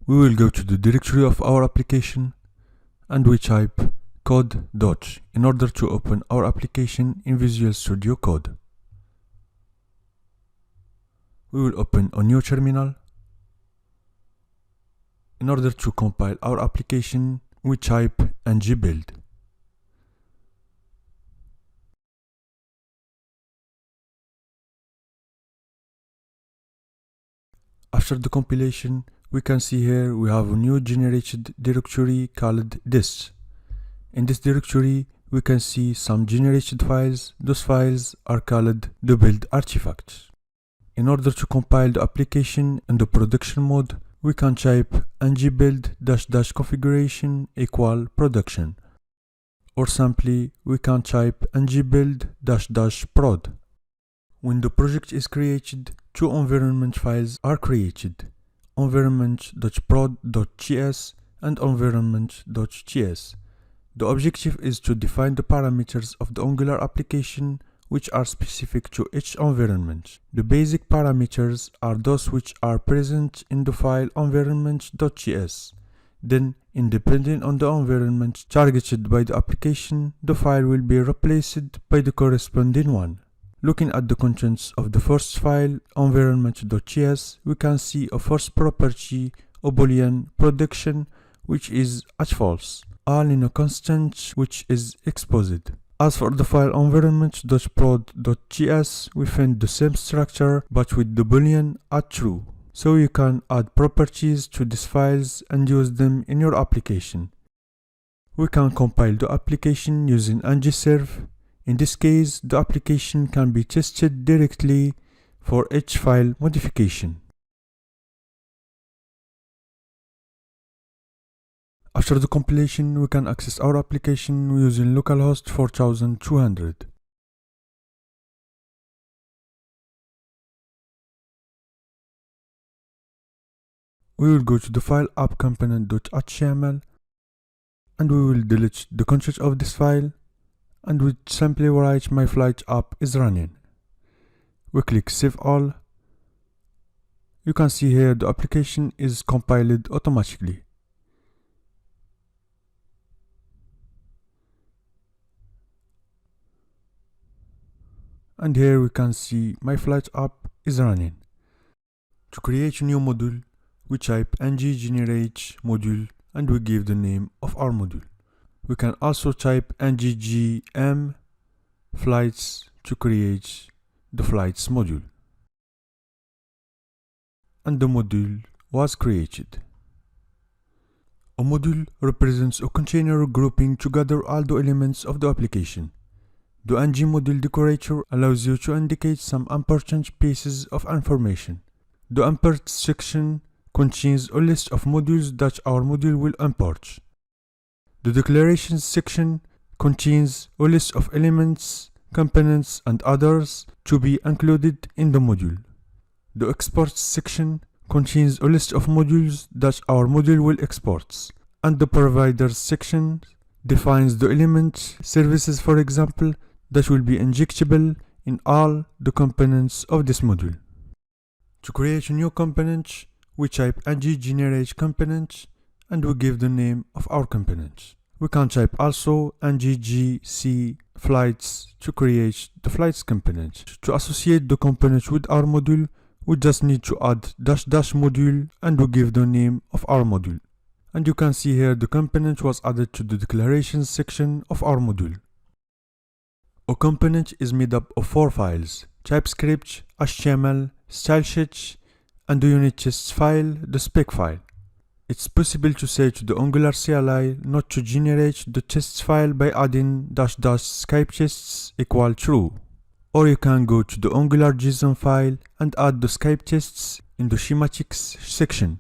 we will go to the directory of our application and we type code.dodge in order to open our application in Visual Studio Code. We will open a new terminal. In order to compile our application, we type ngbuild. After the compilation, we can see here we have a new generated directory called this. In this directory, we can see some generated files. Those files are called the build artifacts. In order to compile the application in the production mode, we can type ngbuild --configuration equal production, or simply we can type ngbuild --prod. When the project is created, two environment files are created, environment.prod.ts and environment.ts. The objective is to define the parameters of the Angular application which are specific to each environment. The basic parameters are those which are present in the file environment.ts. Then, independent on the environment targeted by the application, the file will be replaced by the corresponding one. Looking at the contents of the first file, environment.ts, we can see a first property, a boolean production, which is at false, all in a constant which is exposed. As for the file environment.prod.ts, we find the same structure but with the boolean at true. So you can add properties to these files and use them in your application. We can compile the application using ngserve. In this case, the application can be tested directly for each file modification. After the compilation, we can access our application using localhost 4200. We will go to the file app-component.html and we will delete the content of this file and we simply write my flight app is running. We click save all. You can see here the application is compiled automatically. And here we can see my flight app is running. To create a new module, we type ng-generate module and we give the name of our module. We can also type ng-gm flights to create the flights module. And the module was created. A module represents a container grouping together all the elements of the application. The ng module decorator allows you to indicate some important pieces of information. The import section contains a list of modules that our module will import. The declarations section contains a list of elements, components, and others to be included in the module. The exports section contains a list of modules that our module will export. And the providers section defines the elements, services for example, that will be injectable in all the components of this module. To create a new component, we type ng-generate component and we give the name of our component. We can type also ng-gc flights to create the flights component. To associate the component with our module, we just need to add --module and we give the name of our module. And you can see here the component was added to the declarations section of our module. A component is made up of 4 files: TypeScript, HTML, stylesheet, and the unit tests file, the spec file. It's possible to say to the Angular CLI not to generate the tests file by adding --Skype tests equal true. Or you can go to the Angular JSON file and add the Skype tests in the schematics section.